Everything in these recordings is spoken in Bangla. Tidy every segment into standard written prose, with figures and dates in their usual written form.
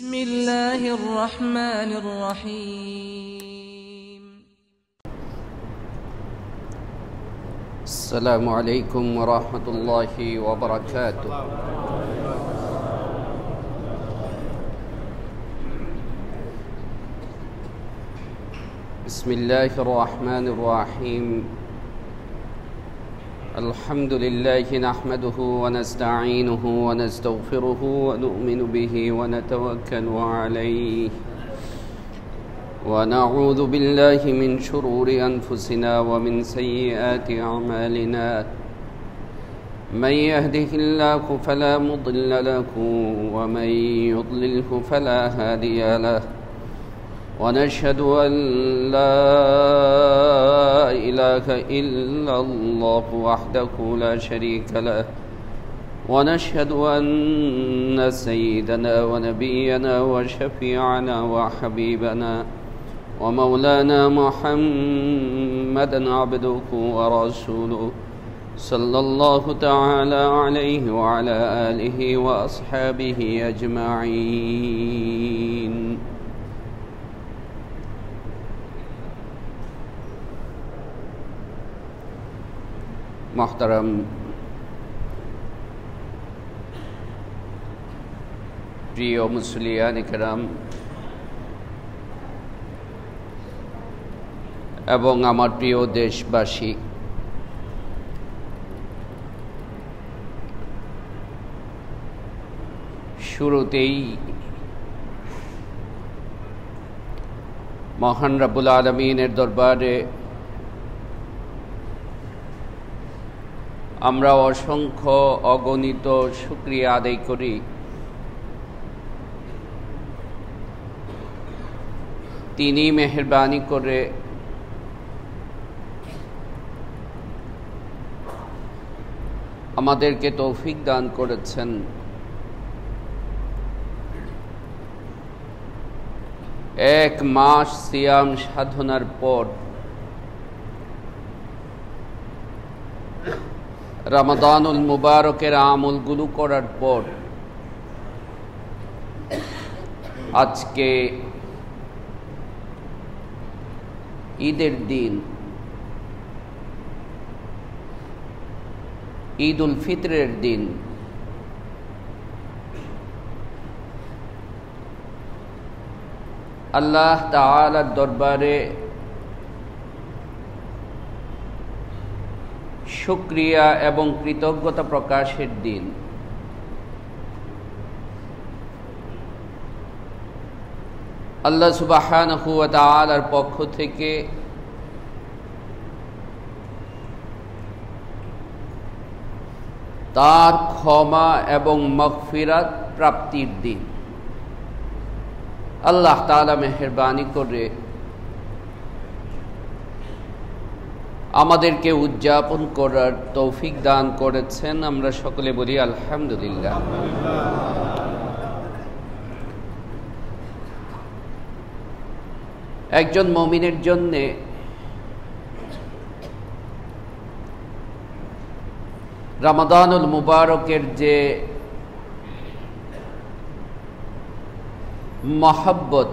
بسم الله الرحمن الرحيم السلام عليكم ورحمة الله وبركاته بسم الله الرحمن الرحيم الحمد لله نحمده ونستعينه ونستغفره ونؤمن به ونتوكل عليه ونعوذ بالله من شرور أنفسنا ومن سيئات أعمالنا من يهده الله فلا مضل له ومن يضلله فلا هادي له ونشهد أن لا إله إلا الله وحده لا شريك له ونشهد أن سيدنا ونبينا وشفيعنا وحبيبنا ومولانا محمدا عبده ورسوله صلى الله تعالى عليه وعلى آله وأصحابه أجمعين محترم প্রিয় মুসলিয়ান کرام এবং আমার প্রিয় দেশবাসী, শুরুতেই মহান রব্বুল আলামিনের দরবারে আমরা অসংখ্য অগণিত শুকরিয়া আদায় করি। তিনি মেহেরবানি করে আমাদেরকে তৌফিক দান করেছেন এক মাস সিয়াম সাধনার পর রমাদানুল মুবারকের আমলগুলো করার পর আজকে ঈদের দিন, ঈদ উল ফিতরের দিন। আল্লাহ তাআলার দরবারে শুকরিয়া এবং কৃতজ্ঞতা প্রকাশের দিন। আল্লাহ সুবহানাহু ওয়া তাআলার পক্ষ থেকে তার ক্ষমা এবং মাগফিরাত প্রাপ্তির দিন। আল্লাহ তাআলা মেহেরবানি করে আমাদেরকে উদযাপন করার তৌফিক দান করেছেন। আমরা সকলে বলি আলহামদুলিল্লাহ। একজন মুমিনের জন্য রমাদানুল মুবারকের যে মহব্বত,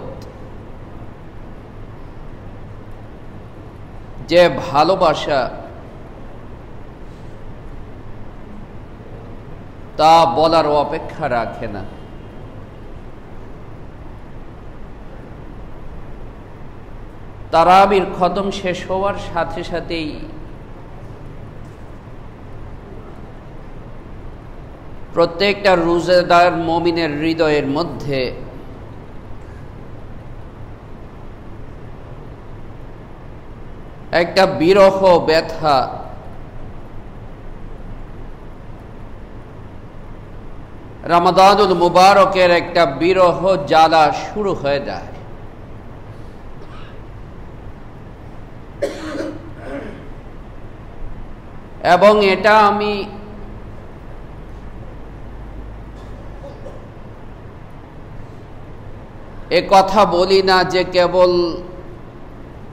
যে ভালোবাসা, তা বলার অপেক্ষা রাখে না। তারাবির খতম শেষ হওয়ার সাথে সাথেই প্রত্যেকটা রোজাদার মুমিনের হৃদয়ের মধ্যে একটা বিরহ ব্যথা, রমাদানুল মুবারকের একটা বিরহ জ্বালা শুরু হয়ে যায়। এবং এটা আমি এ কথা বলি না যে কেবল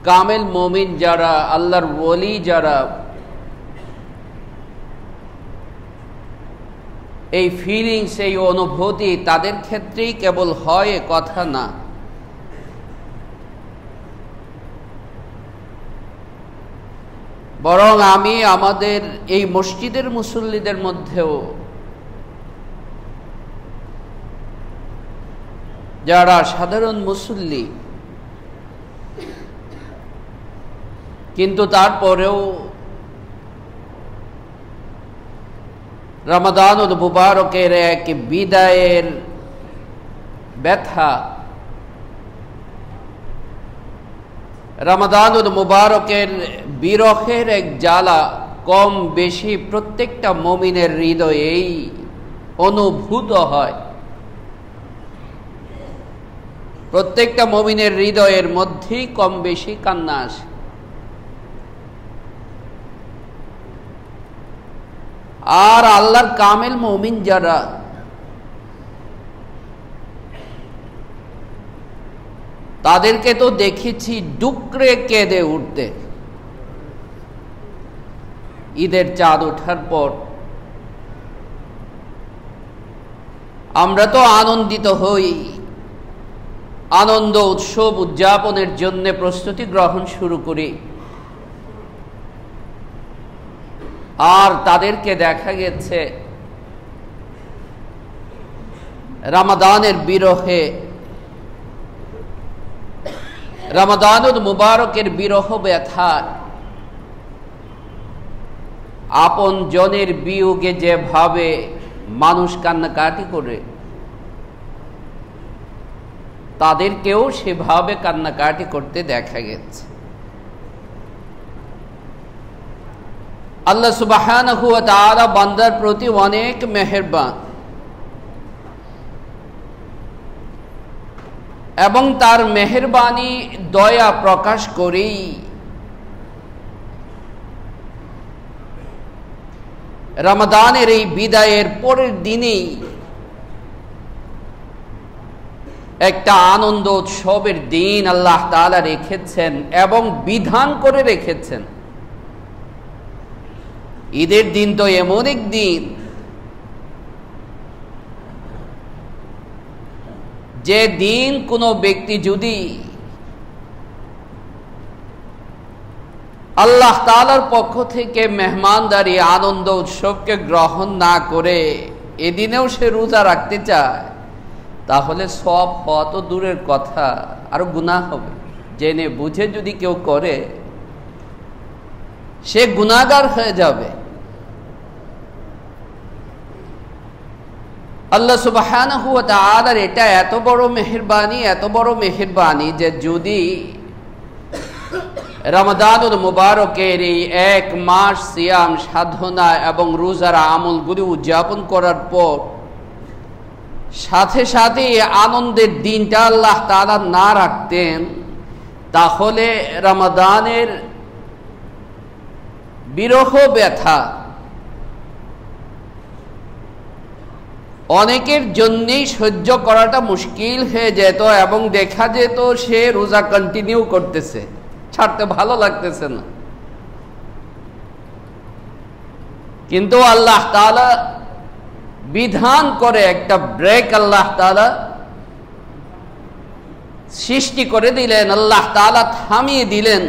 কামেল মুমিন যারা, আল্লাহর ওলি যারা এই ফিলিংস, এই অনুভূতি তাদের ক্ষেত্রেই কেবল হয় এ কথা না। বরং আমি আমাদের এই মসজিদের মুসল্লিদের মধ্যেও যারা সাধারণ মুসল্লি, কিন্তু তারপরেও রমাদানুল মুবারকের এক বিদায়ের ব্যথা, রমাদানুল মুবারকের বিরহের এক জ্বালা কম বেশি প্রত্যেকটা মুমিনের হৃদয়েই অনুভূত হয়। প্রত্যেকটা মুমিনের হৃদয়ের মধ্যেই কম বেশি কান্না আসে। আর আল্লাহর কামেল মুমিন যারা, তাদেরকে তো দেখেছি ডুকরে কেঁদে উঠতে ঈদের চাঁদ ওঠার পর। আমরা তো আনন্দিত হই, আনন্দ উৎসব উদযাপনের জন্য প্রস্তুতি গ্রহণ শুরু করি, আর তাদেরকে দেখা গেছে রমাদানের বিরহে, রমাদানুল মুবারকের বিরহ ব্যথা, আপন জনের বিয়োগে যেভাবে মানুষ কান্নাকাটি করে, তাদেরকেও সেভাবে কান্নাকাটি করতে দেখা গেছে। আল্লাহ সুবহানাহু ওয়া তাআলা বান্দার প্রতি অনেক মেহেরবান এবং তার মেহেরবানি দয়া প্রকাশ করেই রমাদানের এই বিদায়ের পরের দিনেই একটা আনন্দ উৎসবের দিন আল্লাহ তাআলা রেখেছেন এবং বিধান করে রেখেছেন। ঈদের দিন তো এমন এক দিন যে দিন কোনো ব্যক্তি যদি আল্লাহ তাআলার পক্ষ থেকে মেহমানদারি আনন্দ উৎসবকে গ্রহণ না করে এদিনেও সে রোজা রাখতে চায়, তাহলে সওয়াব হওয়া তো দূরের কথা, আরো গুনাহ হবে। জেনে বুঝে যদি কেউ করে সে গুনাহগার হয়ে যাবে। আল্লাহ সুবহানাহু ওয়া তাআলার এটা এত বড় মেহেরবানি যে যদি রমাদানুল মুবারকের এই এক মাস সিয়াম সাধনা এবং রোজার আমলগুলি উদযাপন করার পর সাথে সাথে আনন্দের দিনটা আল্লাহ তাআলা না রাখতেন, তাহলে রমাদানের বিরহ ব্যথা অনেকের জন্যই সহ্য করাটা মুশকিল হয়ে যেত এবং দেখা যেত সে রোজা কন্টিনিউ করতেছে, ছাড়তে ভালো লাগতেছে না। কিন্তু আল্লাহ তাআলা বিধান করে একটা ব্রেক আল্লাহ তাআলা সৃষ্টি করে দিলেন, আল্লাহ তাআলা থামিয়ে দিলেন,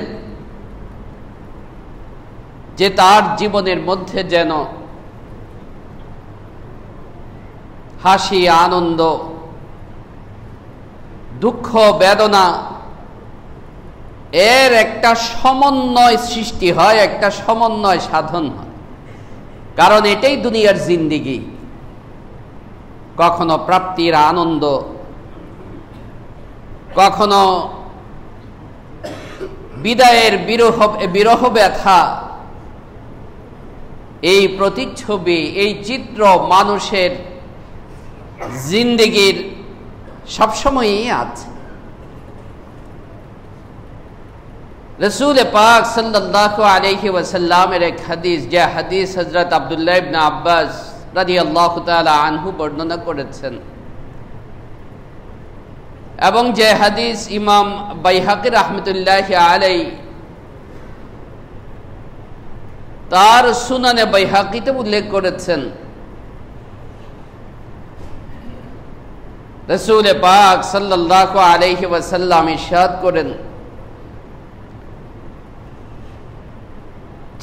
যে তার জীবনের মধ্যে যেন হাসি আনন্দ দুঃখ বেদনা এর একটা সমন্বয় সৃষ্টি হয়, একটা সমন্বয় সাধন হয়। কারণ এটাই দুনিয়ার জিন্দেগি, কখনো প্রাপ্তির আনন্দ, কখনো বিদায়ের বিরহ ব্যথা। এই প্রতিচ্ছবি, এই চিত্র মানুষের জিন্দেগির সবসময়ই আছে। রাসূল পাক সাল্লাল্লাহু আলাইহি ওয়াসাল্লামের এক হাদিস, যে হাদিস হযরত আব্দুল্লাহ ইবনে আব্বাস রাদিয়াল্লাহু তাআলা আনহু বর্ণনা করেছেন এবং যে হাদিস ইমাম বাইহাকি রাহমাতুল্লাহি আলাইহি তার সুনানে বাইহাকিতে উল্লেখ করেছেন। রাসূল পাক সাল্লাল্লাহু আলাইহি ওয়াসাল্লাম ইরশাদ করেন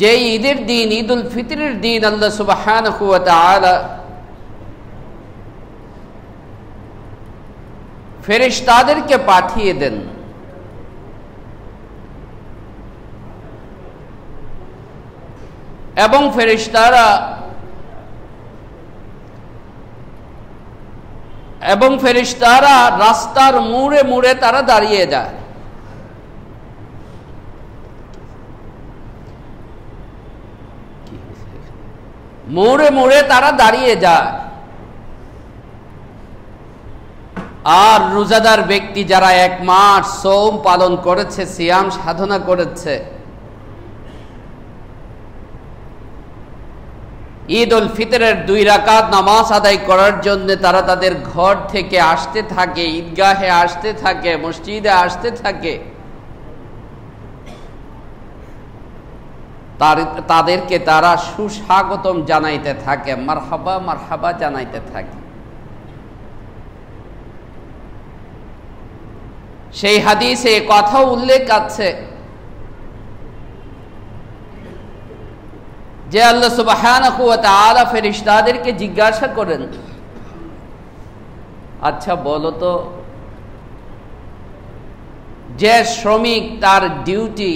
যে ঈদের দিন, ঈদুল ফিতরের দিন আল্লাহ সুবহানাহু ওয়া তাআলা ফেরেশতাদেরকে পাঠিয়ে দেন এবং ফেরেশতারা রাস্তার মোড়ে মোড়ে তারা দাঁড়িয়ে যায়। মোড়ে মোড়ে তারা দাঁড়িয়ে যায়। আর রোজাদার ব্যক্তি যারা 1 মাস সওম পালন করেছে, সিয়াম সাধনা করেছে, ঈদ উল ফিতরের 2 রাকাত নামাজ আদায় করার জন্য তারা তাদের ঘর থেকে আসতে থাকে, ঈদগাহে আসতে থাকে, মসজিদে আসতে থাকে, তাদেরকে তারা সুস্বাগতম জানাইতে থাকে, মারহাবা মারহাবা জানাইতে থাকে। সেই হাদিসে কথা উল্লেখ আছে যে আল্লাহ সুবহানাহু ওয়া তাআলা ফেরেশতাদেরকে জিজ্ঞাসা করেন, আচ্ছা বলো তো, যে শ্রমিক তার ডিউটি,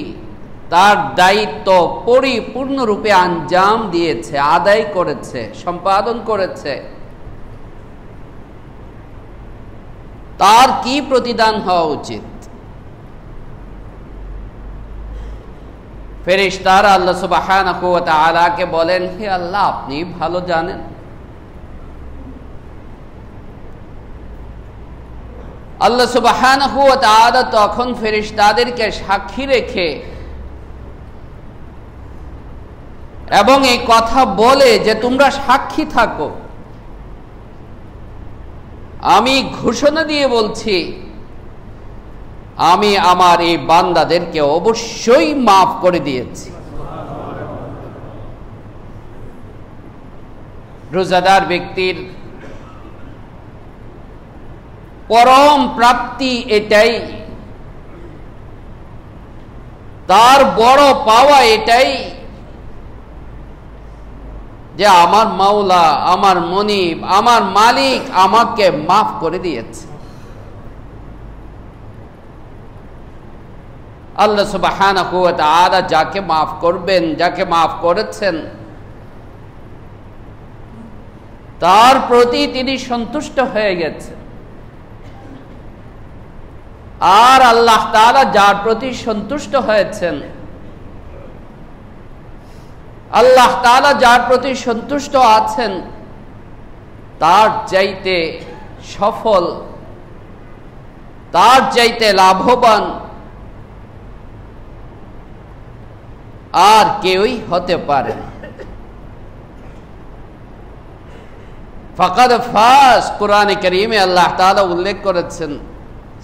তার দায়িত্ব পরিপূর্ণরূপে আঞ্জাম দিয়েছে, আদায় করেছে, সম্পাদন করেছে, তার কি প্রতিদান হওয়া উচিত? ফেরেশতারা আল্লাহ সুবহানাহু ওয়া তাআলাকে বলেন, হে আল্লাহ, আপনি ভালো জানেন। আল্লাহ সুবহানাহু ওয়া তাআলা তখন ফেরেশতাদেরকে সাক্ষী রেখে এবং এই কথা বলে যে তোমরা সাক্ষী থাকো, আমি ঘোষণা দিয়ে বলছি, আমি আমার এই বান্দাদেরকে অবশ্যই মাফ করে দিয়েছি। রোজাদার ব্যক্তির পরম প্রাপ্তি এটাই, তার বড় পাওয়া এটাই যে আমার মাওলা, আমার মনিব, আমার মালিক আমাকে মাফ করে দিয়েছে। আল্লাহ সুবহানাহু ওয়া তাআলা যাকে মাফ করবেন, যাকে মাফ করেছেন, তার প্রতি তিনি সন্তুষ্ট হয়ে গেছেন। আর আল্লাহ তাআলা যার প্রতি সন্তুষ্ট হয়েছেন, আল্লাহ তাআলা যার প্রতি সন্তুষ্ট আছেন, তার চাইতে সফল, তার চাইতে লাভবান আর কেউই হতে পারে না। ফাকাদ ফাজ, কুরআনে কারীমে আল্লাহ তাআলা উল্লেখ করেছেন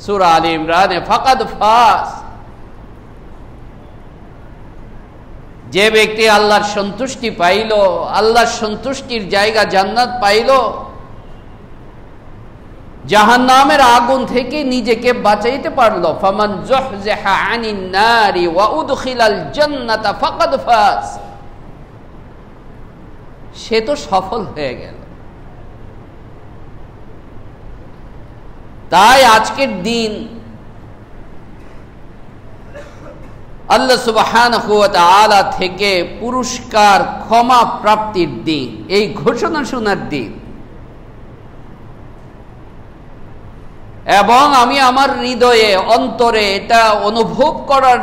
সূরা আলে ইমরানে, ফাকাদ ফাজ, যে ব্যক্তি আল্লাহর সন্তুষ্টি পাইল, আল্লাহর সন্তুষ্টির জায়গা জান্নাত পাইল, জাহান্নামের আগুন থেকে নিজেকে বাঁচাইতে পারলো, ফামান যুহযিহা আনিন নারি ওয়া উদখিলাল জান্নাতা ফাকাদ ফাজ, সে তো সফল হয়ে গেল। তাই আজকের দিন আল্লাহ সুবহানাহু ওয়া তাআলা থেকে পুরস্কার, ক্ষমা প্রাপ্তির দিন, এই ঘোষণা শোনার দিন। এবং আমি আমার হৃদয়ে, অন্তরে এটা অনুভব করার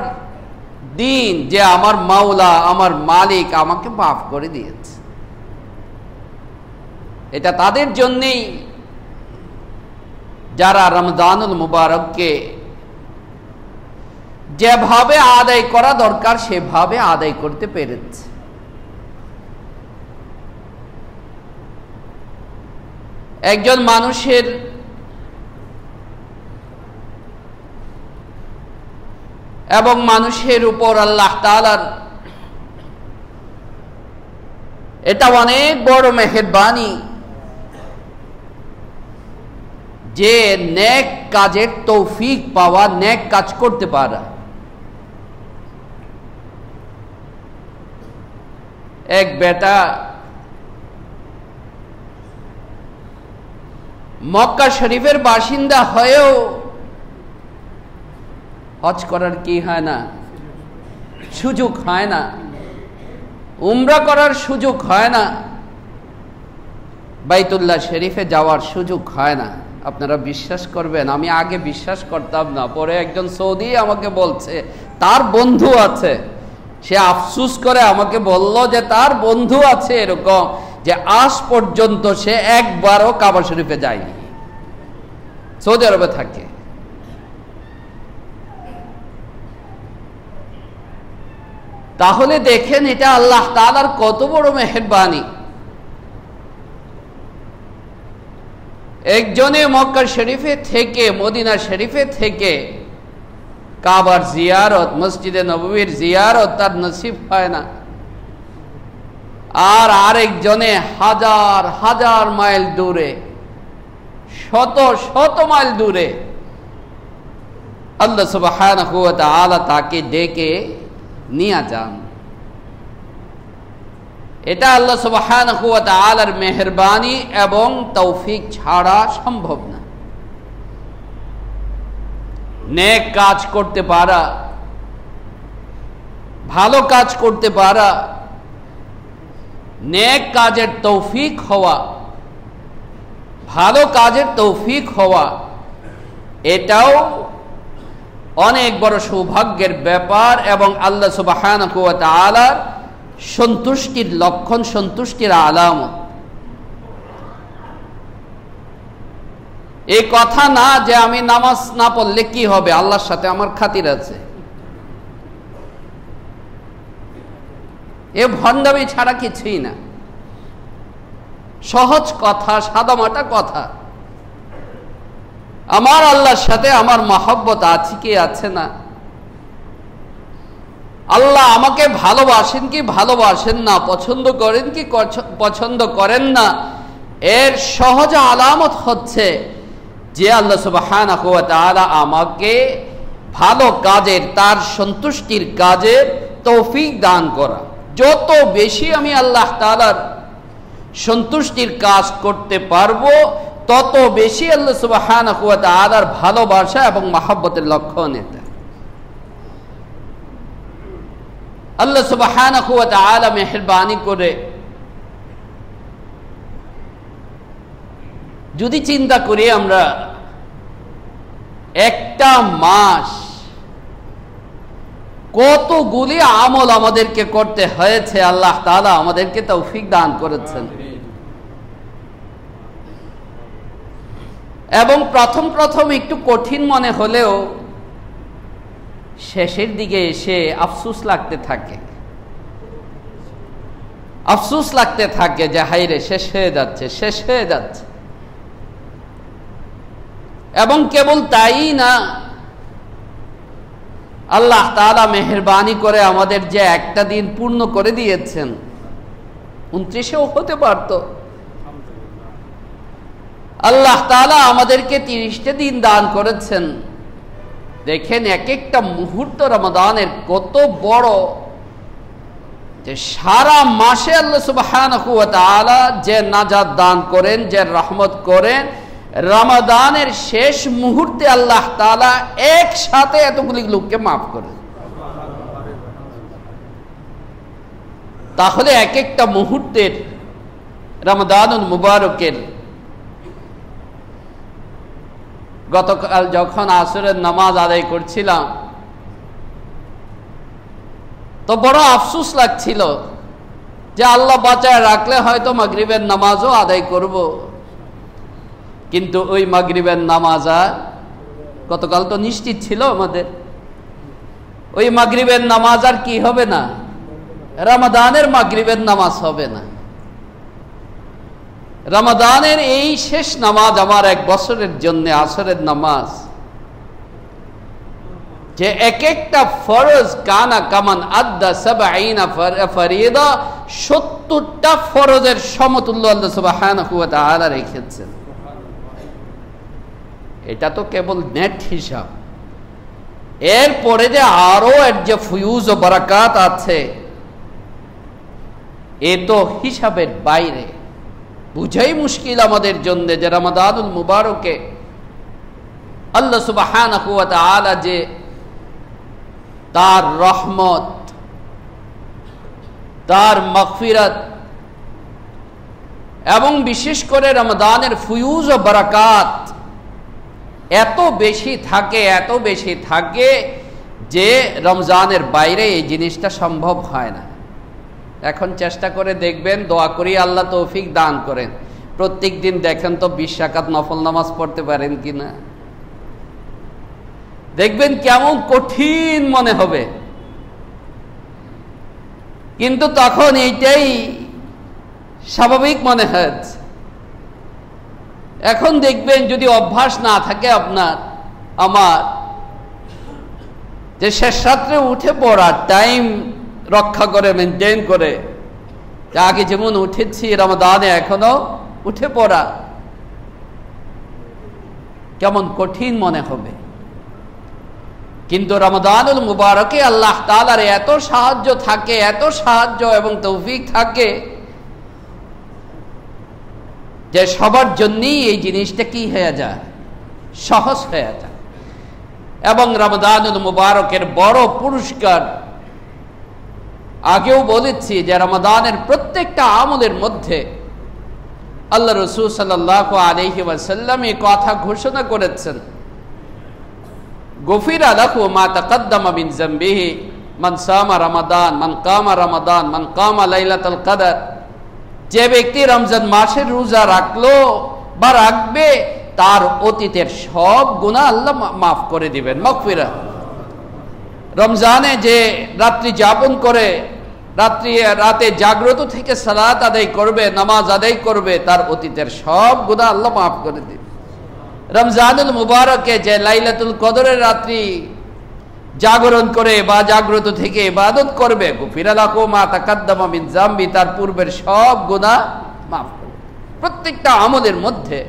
দিন যে আমার মাওলা, আমার মালিক আমাকে মাফ করে দিয়েছে। এটা তাদের জন্যেই যারা রমজানুল মুবারককে যেভাবে আদায় করা দরকার সেভাবে আদায় করতে পেরেছে। একজন মানুষের এবং মানুষের উপর আল্লাহ তাআলার এটা অনেক বড় মেহেরবানি যে নেক কাজের তৌফিক পাওয়া, নেক কাজ করতে পারা। এক বেটা মক্কা শরীফের বাসিন্দা হয়েও হজ করার কি হয় না, সুযোগ হয় না, উমরা করার সুযোগ হয় না, বাইতুল্লাহ শরীফে যাওয়ার সুযোগ হয় না। আপনারা বিশ্বাস করবেন, আমি আগে বিশ্বাস করতাম না, পরে একজন সৌদি আমাকে বলছে তার বন্ধু আছে, সে আফসুস করে আমাকে বলল যে তার বন্ধু আছে এরকম, যে আজ পর্যন্ত সে একবারও কাবা শরীফে যায়নি, সৌদি আরবে থাকে। তাহলে দেখেন এটা আল্লাহ তাআলার কত বড় মেহেরবানি। একজনে মক্কা শরীফে থেকে, মদিনা শরীফে থেকে কাবার জিয়ারত, মসজিদে নববীর জিয়ারত তার নসিব হয় না, আর আরেকজনে হাজার হাজার মাইল দূরে, শত শত মাইল দূরে আল্লাহ সুবহানাহু ওয়া তাআলা তাকে ডেকে নিয়ে যান। এটা আল্লাহ সুবহানাহু ওয়া তাআলার মেহেরবানি এবং তৌফিক ছাড়া সম্ভব না। নেক কাজ করতে পারা, ভালো কাজ করতে পারা, নেক কাজের তৌফিক হওয়া, ভালো কাজের তৌফিক হওয়া, এটাও অনেক বড় সৌভাগ্যের ব্যাপার এবং আল্লাহ সুবহানাহু ওয়া তাআলার সন্তুষ্টির লক্ষণ, সন্তুষ্টির আলামত। এই কথা না যে আমি নামাজ না পড়লে কি হবে, আল্লাহর সাথে আমার খাতির আছে, এ ভণ্ডামি ছাড়া কিছুই না। সহজ কথা, সাদামাটা কথা। আমার আল্লাহর সাথে আমার মহব্বত আছে কি আছে না, আল্লাহ আমাকে ভালোবাসেন কি ভালোবাসেন না, পছন্দ করেন কি পছন্দ করেন না, এর সহজ আলামত হচ্ছে যে আল্লাহ সুবহানাহু ওয়া তাআলা আমাকে ভালো কাজের, তার সন্তুষ্টির কাজের তৌফিক দান করা। যত বেশি আমি আল্লাহ তাআলার সন্তুষ্টির কাজ করতে পারবো, তত বেশি আল্লাহ সুবহানাহু ওয়া তাআলার ভালোবাসা এবং মহব্বতের লক্ষণ এটা। আল্লাহ সুবহানাহু ওয়া তাআলা মেহেরবানি করে যদি চিন্তা করি আমরা, একটা মাস কতগুলি আমল আমাদেরকে করতে হয়েছে, আল্লাহ তাআলা আমাদেরকে তৌফিক দান করেছেন। এবং প্রথম প্রথম একটু কঠিন মনে হলেও শেষের দিকে এসে আফসোস লাগতে থাকে, আফসোস লাগতে থাকে যে হায়রে শেষ হয়ে যাচ্ছে, শেষ হয়ে যাচ্ছে। এবং কেবল তাই না, আল্লাহ তাআলা মেহেরবানি করে আমাদের যে একটা দিন পূর্ণ করে দিয়েছেন, 29-এও হতে পারত। আল্লাহ তাআলা আমাদেরকে 30টা দিন দান করেছেন। দেখেন এক একটা মুহূর্ত রমাদানের কত বড়, যে সারা মাসে আল্লাহ সুবহানাহু ওয়া তাআলা যে নাজাত দান করেন, যে রহমত করেন, রমাদানের শেষ মুহূর্তে আল্লাহ তাআলা একসাথে এতগুলি লোককে মাফ করেন। তাহলে এক একটা মুহূর্তের, রমাদানুল মুবারকের, গতকাল যখন আসরের নামাজ আদায় করছিলাম তো বড় আফসোস লাগছিল যে আল্লাহ বাঁচায় রাখলে হয়তো মাগরিবের নামাজও আদায় করব, কিন্তু ওই মাগরিবের নামাজ আর গতকাল তো নিশ্চিত ছিল আমাদের, ওই মাগরিবের নামাজ আর কি হবে না, রমাদানের মাগরিবের নামাজ হবে না। রমাদানের এই শেষ নামাজ আমার এক বছরের জন্য আসরের নামাজ, যে এক একটা ফরজ কানা কামান আদ্দা সাবঈনা ফরিদা, 70টা ফরজের সমতুল্য আল্লাহ সুবহানাহু ওয়া তাআলা রেখেছেন। এটা তো কেবল নেট হিসাব। এরপরে যে আরো এর যে ফুয়ুজ ও বারাকাত আছে, এ তো হিসাবের বাইরে। বুঝাই মুশকিল আমাদের জন্য যে রমাদানুল মুবারকে আল্লাহ সুবহানাহু ওয়া তাআলা যে তার রহমত, তার মাগফিরাত এবং বিশেষ করে রমাদানের ফুয়ুজ ও বারাকাত এত বেশি থাকে যে রমজানের বাইরে এই জিনিসটা সম্ভব হয় না। এখন চেষ্টা করে দেখবেন, দোয়া করি আল্লাহ তৌফিক দান করেন, প্রত্যেক দিন দেখেন তো 20 রাকাত নফল নামাজ পড়তে পারেন কিনা। দেখবেন কেমন কঠিন মনে হবে, কিন্তু তখন এইটাই স্বাভাবিক মনে হয়। এখন দেখবেন যদি অভ্যাস না থাকে আপনার আমার, যে শেষ রাত্রে উঠে পড়ার টাইম রক্ষা করে মেনটেন করে, আগে যেমন উঠেছি রমাদানে এখনো উঠে পড়া, কেমন কঠিন মনে হবে। কিন্তু রমাদানুল মুবারকে আল্লাহ তাআলার এত সাহায্য থাকে, এত সাহায্য এবং তৌফিক থাকে যে সবার জন্যই এই জিনিসটা কি হয়ে যায়, সহজ হয়ে যায়। এবং রমাদানুল মুবারকের বড় পুরস্কার, আগেও বলেছি যে রমাদানের প্রত্যেকটা আমলের মধ্যে আল্লাহ রাসূল সাল্লাল্লাহু আলাইহি ওয়াসাল্লাম এই কথা ঘোষণা করেছেন, গুফিরা লাহু মা তাকাদ্দামা মিন যামবিহি মান সামা রমাদান মান কামা রমাদান মান কামা লাইলাতুল কদর। যে ব্যক্তি রমজান মাসের রোজা রাখলো বা রাখবে, তার অতীতের সব গুনাহ আল্লাহ মাফ করে দিবেন, মাগফিরাত। রমজানে যে রাত্রি যাপন করে, রাতে জাগ্রত থেকে সালাত আদায় করবে, নামাজ আদায় করবে, তার অতীতের সব গুনাহ আল্লাহ মাফ করে দিবেন। রমজানুল মুবারকে যে লাইলাতুল কদরের রাত্রি জাগরণ করে বা জাগ্রত থেকে ইবাদত করবে, গুফিরা লাহু মা তাকাদ্দামা মিন যামবি, তার পূর্বের সব গুনাহ মাফ করে। প্রত্যেকটা আমলের মধ্যে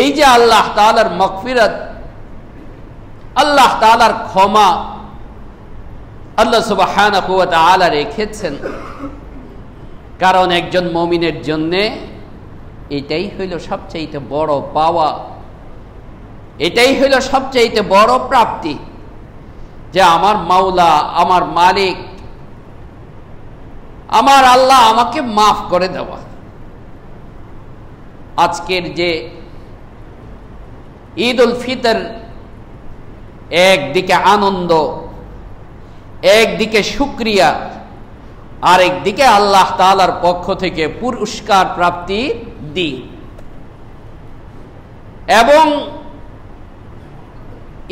এই যে আল্লাহ তাআলার মাগফিরাত, আল্লাহ তাআলার ক্ষমা আল্লাহ সুবহানাহু ওয়া তাআলা রেখেছেন, কারণ একজন মুমিনের জন্য এটাই হইল সবচেয়ে বড় পাওয়া, এটাই হইল সবচেয়ে বড় প্রাপ্তি, যে আমার মাওলা, আমার মালিক, আমার আল্লাহ আমাকে মাফ করে দেওয়া। আজকের যে ঈদ উল ফিতর, একদিকে আনন্দ, একদিকে শুকরিয়া, আর একদিকে আল্লাহ তাআলার পক্ষ থেকে পুরস্কার প্রাপ্তির দিন। এবং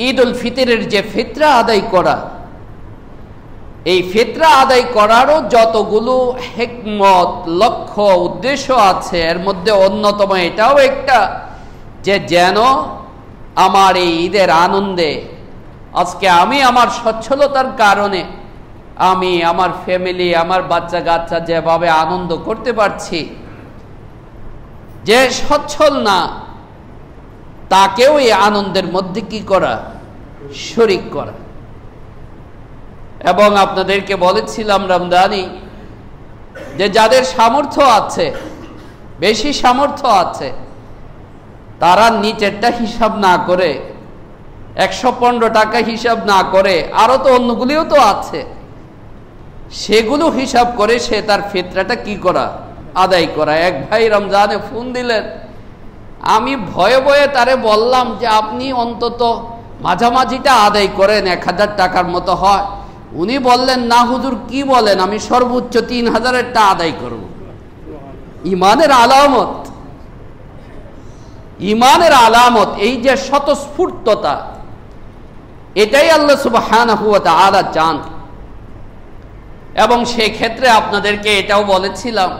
ঈদ উল ফিতরের যে ফিতরা আদায় করা, এই ফিতরা আদায় করারও যতগুলো হিকমত, লক্ষ্য, উদ্দেশ্য আছে, এর মধ্যে অন্যতম এটাও একটা, যে যেন আমার এই ঈদের আনন্দে আজকে আমি আমার সচ্ছলতার কারণে আমি, আমার ফ্যামিলি, আমার বাচ্চা কাচ্চা যেভাবে আনন্দ করতে পারছি, যে সচ্ছল না তাকেও এই আনন্দের মধ্যে কি করা, শরীক করা। এবং আপনাদেরকে বলেছিলাম রমজানি, যে যাদের সামর্থ্য আছে, বেশি সামর্থ্য আছে, তারা নিচেরটা হিসাব না করে, 115 টাকা হিসাব না করে, আরো তো অন্যগুলিও তো আছে, সেগুলো হিসাব করে সে তার ফিতরাটা কি করা, আদায় করা। এক ভাই রমজানে ফোন দিলেন, আমি ভয়ে ভয়ে তারে বললাম যে আপনি অন্তত মাঝামাঝিটা আদায় করেন, 1000 টাকার মতো হয়। উনি বললেন, না হুজুর কি বলেন, আমি সর্বোচ্চ 3000-এরটা আদায় করব। ইমানের আলামত, ইমানের আলামত এই যে স্বতঃস্ফূর্ততা, এটাই আল্লাহ সুবহানাহু ওয়া তাআলা চান। এবং সেই ক্ষেত্রে আপনাদেরকে এটাও বলেছিলাম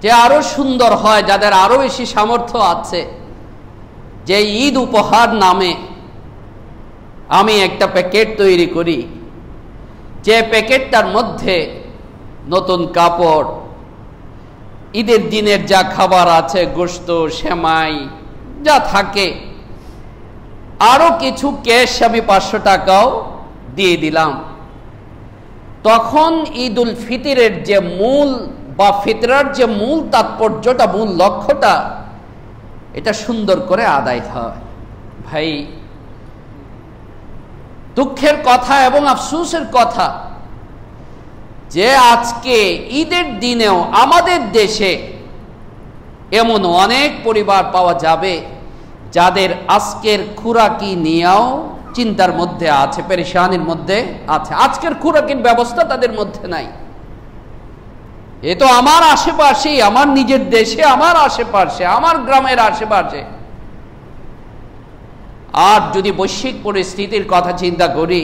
যে আরো সুন্দর হয়, যাদের আরো বেশি সামর্থ্য আছে, যে ঈদ উপহার নামে আমি একটা প্যাকেট তৈরি করি, যে প্যাকেটটার মধ্যে নতুন কাপড়, ঈদের দিনের যা খাবার আছে, গোশত, সেমাই, যা থাকে, আরো কিছু ক্যাশ আমি 500 টাকাও দিয়ে দিলাম। তখন ঈদুল ফিতরের যে মূল বা ফিতরার যে মূল তাৎপর্যটা, মূল লক্ষ্যটা, এটা সুন্দর করে আদায় হয়। ভাই, দুঃখের কথা এবং আফসোসের কথা যে আজকে ঈদের দিনেও আমাদের দেশে এমন অনেক পরিবার পাওয়া যাবে যাদের আজকের খুরাকি নিয়েও চিন্তার মধ্যে আছে, পেরেশানির মধ্যে আছে। আজকের খুরাকির ব্যবস্থা তাদের মধ্যে নাই। এ তো আমার আশেপাশে, আমার নিজের দেশে, আমার আশেপাশে, আমার গ্রামের আশেপাশে। আর যদি বৈশ্বিক পরিস্থিতির কথা চিন্তা করি,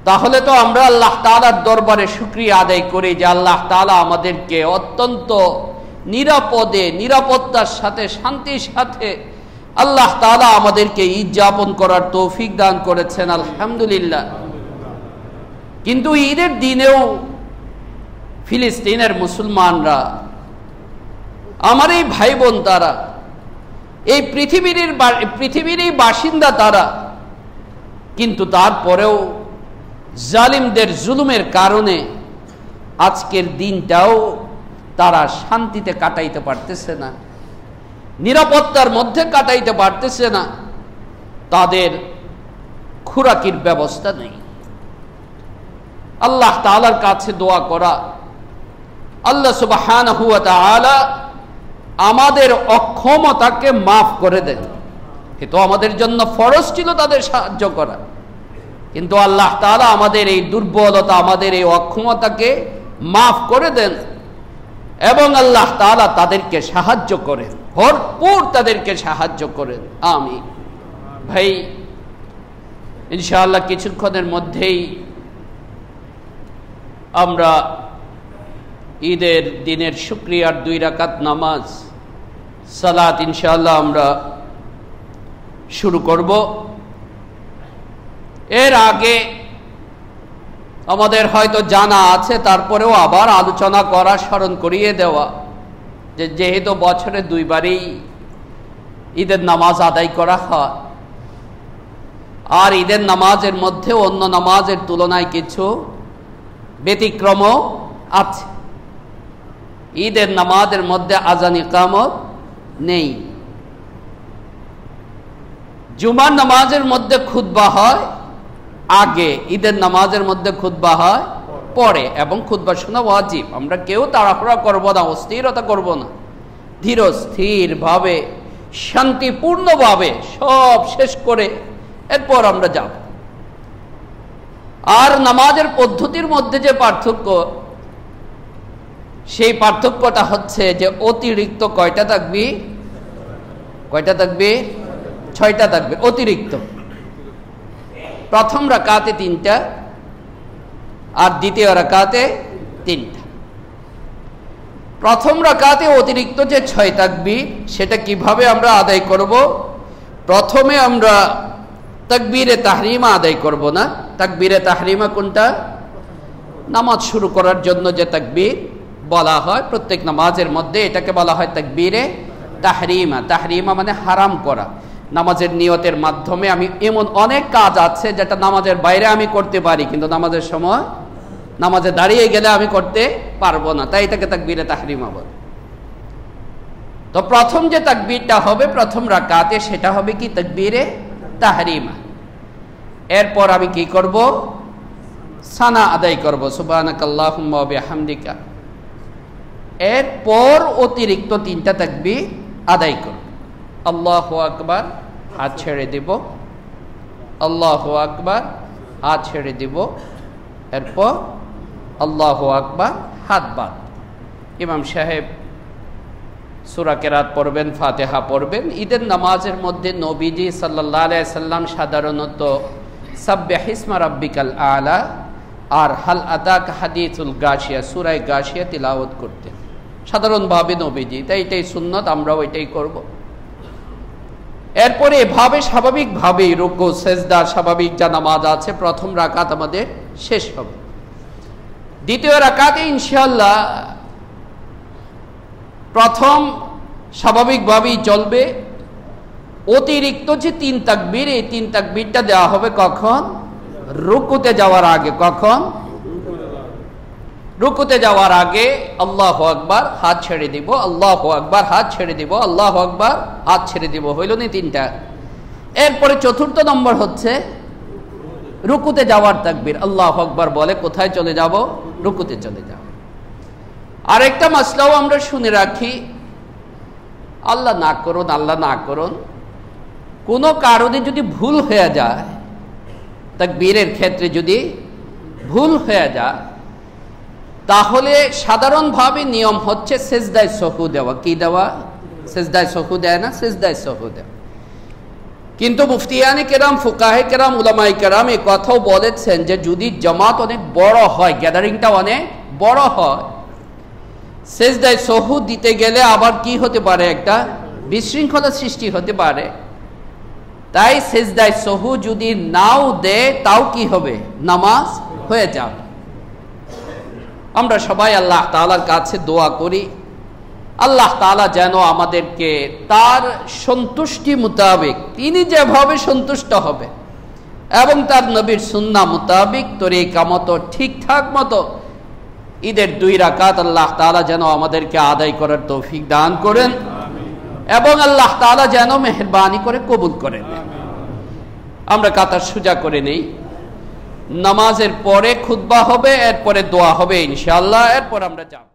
তাহলে তো আমরা আল্লাহ তাআলার দরবারে শুকরিয়া আদায় করি যে আল্লাহ তাআলা আমাদেরকে অত্যন্ত নিরাপদে, নিরাপত্তার সাথে, শান্তির সাথে আল্লাহ তাআলা আমাদেরকে ঈদ যাপন করার তৌফিক দান করেছেন, আলহামদুলিল্লাহ। কিন্তু ঈদের দিনেও ফিলিস্তিনের মুসলমানরা, আমার এই ভাই বোন, তারা এই পৃথিবীরই বাসিন্দা তারা, কিন্তু তারপরেও জালিমদের জুলুমের কারণে আজকের দিনটাও তারা শান্তিতে কাটাইতে পারতেছে না, নিরাপত্তার মধ্যে কাটাইতে পারতেছে না। তাদের খুরাকির ব্যবস্থা নেই। আল্লাহ তাআলার কাছে দোয়া করা, আল্লাহ সুবহানাহু ওয়া তাআলা আমাদের অক্ষমতাকে মাফ করে দেন। এ তো আমাদের জন্য ফরজ ছিল তাদের সাহায্য করা, কিন্তু আল্লাহ তাআলা আমাদের এই দুর্বলতা, আমাদের এই অক্ষমতাকে মাফ করে দেন এবং আল্লাহ তাআলা তাদেরকে সাহায্য করেন, ভরপুর তাদেরকে সাহায্য করেন। আমিন। ভাই, ইনশাআল্লাহ কিছুক্ষণের মধ্যেই আমরা ঈদের দিনের শুকরিয়ার 2 রাকাত নামাজ সালাত ইনশাআল্লাহ আমরা শুরু করব। এর আগে আমাদের হয়তো জানা আছে, তারপরেও আবার আলোচনা করা, স্মরণ করিয়ে দেওয়া যে যেহেতু বছরে 2 বারই ঈদের নামাজ আদায় করা হয়, আর ঈদের নামাজের মধ্যে অন্য নামাজের তুলনায় কিছু ব্যতিক্রমও আছে। ঈদের নামাজের মধ্যে আযান ইকামত নেই। জুমার নামাজের মধ্যে খুতবা হয় আগে, ঈদের নামাজের মধ্যে খুতবা হয় পরে, এবং খুতবা শোনা ওয়াজিব। আমরা কেউ তাড়াহুড়া করব না, অস্থিরতা করব না, ধীর স্থির ভাবে, শান্তিপূর্ণভাবে সব শেষ করে এরপর আমরা যাব। আর নামাজের পদ্ধতির মধ্যে যে পার্থক্য, সেই পার্থক্যটা হচ্ছে যে অতিরিক্ত কয়টা তাকবীর? 6টা তাকবীর অতিরিক্ত। প্রথম রাকাতে 3টা আর দ্বিতীয় রাকাতে 3টা। প্রথম রাকাতে অতিরিক্ত যে 6 তাকবীর, সেটা কিভাবে আমরা আদায় করব? প্রথমে আমরা তাকবীরে তাহরিমা আদায় করব না। তাকবীরে তাহরিমা কোনটা? নামাজ শুরু করার জন্য যে তাকবীর বলা হয় প্রত্যেক নামাজের মধ্যে, এটাকে বলা হয় তাকবীরে তাহরিমা। তাহরিমা মানে হারাম করা। নামাজের নিয়তের মাধ্যমে আমি এমন অনেক কাজ আছে যেটা নামাজের বাইরে আমি করতে পারি, কিন্তু নামাজের সময়, নামাজে দাঁড়িয়ে গেলে আমি করতে পারবো না, তাই এটাকে তাকবীরে তাহরিমা বলে। তো প্রথম যে তাকবীরটা হবে প্রথম রাকাতে, সেটা হবে কি? তাকবীরে তাহরিমা। এরপর আমি কি করব? সানা আদায় করব, সুবহানাকাল্লাহুম্মা ওয়া বিহামদিকা। এরপর অতিরিক্ত 3টা তাকবীর আদায় করব। আল্লাহু আকবার, হাত ছেড়ে দিব। আল্লাহু আকবার, হাত ছেড়ে দিব। এরপর আল্লাহু আকবার, হাত বাঁধ। ইমাম সাহেব সূরা কেরাত পড়বেন, ফাতিহা পড়বেন। ঈদের নামাজের মধ্যে নবীজি সাল্লাল্লাহু আলাইহি সাল্লাম সাধারণত সাব্বিহ ইসমা রাব্বিকাল আলা আর হাল আতাকা হাদিসুল গাশিয়া, সূরা গাশিয়া তিলাওয়াত করতেন সাধারণভাবে নবীজি। তাই এটাই সুন্নাত, আমরাও এটাই করব। এরপরে এভাবে স্বাভাবিকভাবেই রুকু সেজদা, স্বাভাবিক যা নামাজ আছে, প্রথম রাকাত আমাদের শেষ হবে। দ্বিতীয় রাকাতে ইনশাআল্লাহ প্রথম স্বাভাবিকভাবেই চলবে। অতিরিক্ত যে 3 তাকবীর, এই 3 তাকবীরটা দেওয়া হবে কখন? রুকুতে যাওয়ার আগে। কখন? রুকুতে যাওয়ার আগে আল্লাহু আকবার, হাত ছেড়ে দিব, আল্লাহু আকবার, হাত ছেড়ে দিব, আল্লাহু আকবার, হাত ছেড়ে দিব। হইল না 3টা? এরপরে 4র্থ নম্বর হচ্ছে রুকুতে যাওয়ার তাকবীর। আল্লাহু আকবার বলে কোথায় চলে যাব? রুকুতে চলে যাব। আরেকটা মাসলাও আমরা শুনে রাখি, আল্লাহ না করুন, আল্লাহ না করুন, কোনো কারণে যদি ভুল হয়ে যায়, তাকবীরের ক্ষেত্রে যদি ভুল হয়ে যায়, তাহলে সাধারণভাবে নিয়ম হচ্ছে সিজদায়ে সাহু দেওয়া। কি দেওয়া? সিজদায়ে সাহু দেয় না? সিজদায়ে সাহু দেওয়া। কিন্তু মুফতিয়ানে কেরাম, ফুকাহে কেরাম, উলামায়ে কেরাম এই কথাও বলেছেন যে যদি জামাত অনেক বড় হয়, গ্যাদারিংটা অনেক বড় হয়, সিজদায়ে সাহু দিতে গেলে আবার কি হতে পারে? একটা বিশৃঙ্খলা সৃষ্টি হতে পারে। তাই সিজদায়ে সাহু যদি নাও দেয়, তাও কি হবে? নামাজ হয়ে যাবে। আমরা সবাই আল্লাহ তাআলার কাছে দোয়া করি, আল্লাহ তাআলা যেন আমাদেরকে তার সন্তুষ্টি মোতাবেক, তিনি যেভাবে সন্তুষ্ট হবে এবং তার নবীর সুন্নাহ মোতাবেক তরিকা মতো ঠিকঠাক মতো ঈদের 2 রাকাত আল্লাহ তাআলা যেন আমাদেরকে আদায় করার তৌফিক দান করেন এবং আল্লাহ তাআলা যেন মেহেরবানি করে কবুল করেন। আমরা কাতার সোজা করে নেই। নামাজের পরে খুতবা হবে, এরপরে দোয়া হবে ইনশাআল্লাহ, এরপর আমরা যাব।